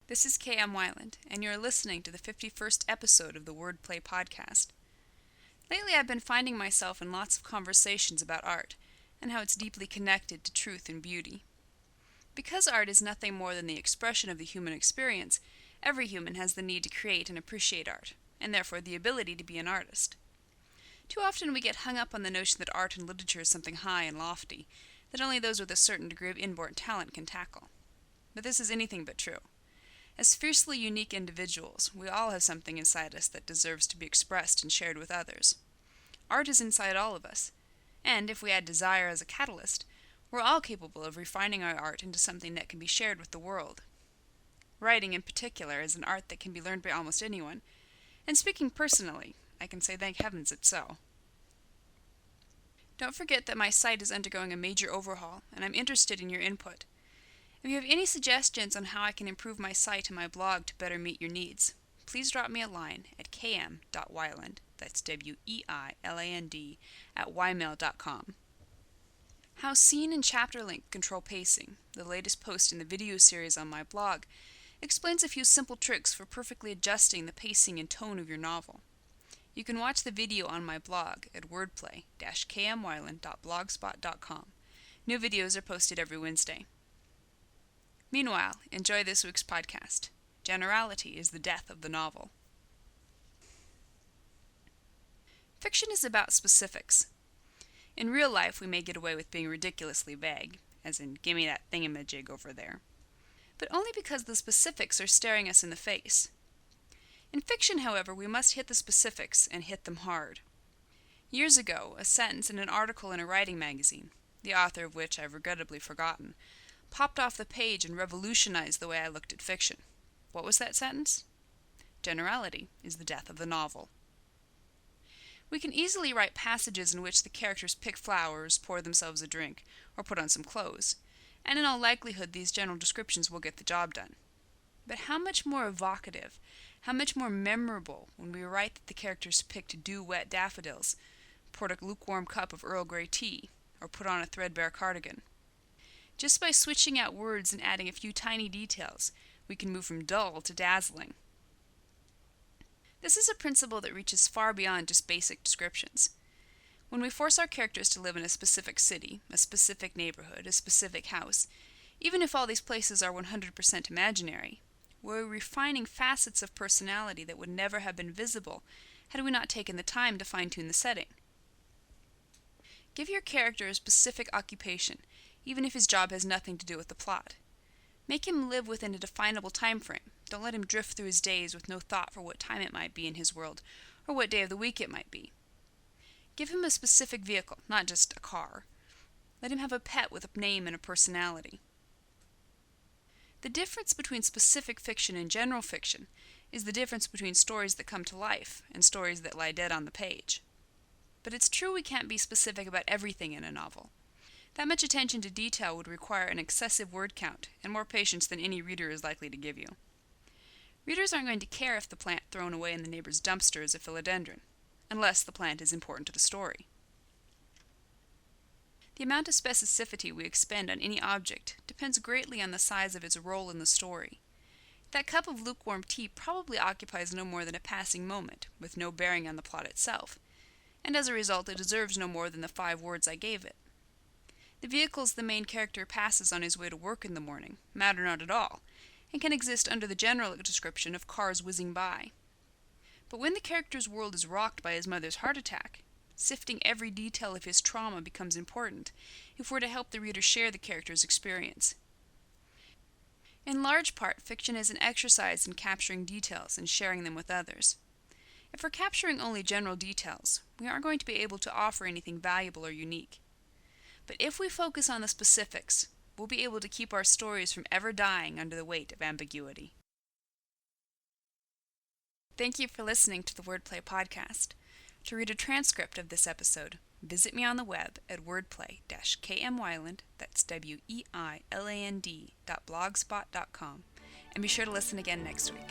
This is K.M. Weiland, and you're listening to the 51st episode of the Wordplay Podcast. Lately, I've been finding myself in lots of conversations about art, and how it's deeply connected to truth and beauty. Because art is nothing more than the expression of the human experience, every human has the need to create and appreciate art, and therefore the ability to be an artist. Too often we get hung up on the notion that art and literature is something high and lofty, that only those with a certain degree of inborn talent can tackle. But this is anything but true. As fiercely unique individuals, we all have something inside us that deserves to be expressed and shared with others. Art is inside all of us, and if we add desire as a catalyst, we're all capable of refining our art into something that can be shared with the world. Writing, in particular, is an art that can be learned by almost anyone, and speaking personally, I can say thank heavens it's so. Don't forget that my site is undergoing a major overhaul, and I'm interested in your input. If you have any suggestions on how I can improve my site and my blog to better meet your needs, please drop me a line at km.weiland, that's W-E-I-L-A-N-D, at ymail.com. How Scene and Chapter Link Control Pacing, the latest post in the video series on my blog, explains a few simple tricks for perfectly adjusting the pacing and tone of your novel. You can watch the video on my blog at wordplay-kmweiland.blogspot.com. New videos are posted every Wednesday. Meanwhile, enjoy this week's podcast. Generality is the death of the novel. Fiction is about specifics. In real life, we may get away with being ridiculously vague, as in, give me that thingamajig over there. But only because the specifics are staring us in the face. In fiction, however, we must hit the specifics and hit them hard. Years ago, a sentence in an article in a writing magazine, the author of which I've regrettably forgotten, popped off the page and revolutionized the way I looked at fiction. What was that sentence? Generality is the death of the novel. We can easily write passages in which the characters pick flowers, pour themselves a drink, or put on some clothes, and in all likelihood these general descriptions will get the job done. But how much more evocative, how much more memorable when we write that the characters picked dew-wet daffodils, poured a lukewarm cup of Earl Grey tea, or put on a threadbare cardigan. Just by switching out words and adding a few tiny details, we can move from dull to dazzling. This is a principle that reaches far beyond just basic descriptions. When we force our characters to live in a specific city, a specific neighborhood, a specific house, even if all these places are 100% imaginary, we're refining facets of personality that would never have been visible had we not taken the time to fine-tune the setting. Give your character a specific occupation, even if his job has nothing to do with the plot. Make him live within a definable time frame. Don't let him drift through his days with no thought for what time it might be in his world, or what day of the week it might be. Give him a specific vehicle, not just a car. Let him have a pet with a name and a personality. The difference between specific fiction and general fiction is the difference between stories that come to life and stories that lie dead on the page. But it's true we can't be specific about everything in a novel. That much attention to detail would require an excessive word count and more patience than any reader is likely to give you. Readers aren't going to care if the plant thrown away in the neighbor's dumpster is a philodendron, unless the plant is important to the story. The amount of specificity we expend on any object depends greatly on the size of its role in the story. That cup of lukewarm tea probably occupies no more than a passing moment, with no bearing on the plot itself, and as a result it deserves no more than the 5 words I gave it. The vehicles the main character passes on his way to work in the morning matter not at all, and can exist under the general description of cars whizzing by. But when the character's world is rocked by his mother's heart attack, sifting every detail of his trauma becomes important if we're to help the reader share the character's experience. In large part, fiction is an exercise in capturing details and sharing them with others. If we're capturing only general details, we aren't going to be able to offer anything valuable or unique. But if we focus on the specifics, we'll be able to keep our stories from ever dying under the weight of ambiguity. Thank you for listening to the Wordplay Podcast. To read a transcript of this episode, visit me on the web at wordplay-kmweiland, that's WEILAND.blogspot.com, and be sure to listen again next week.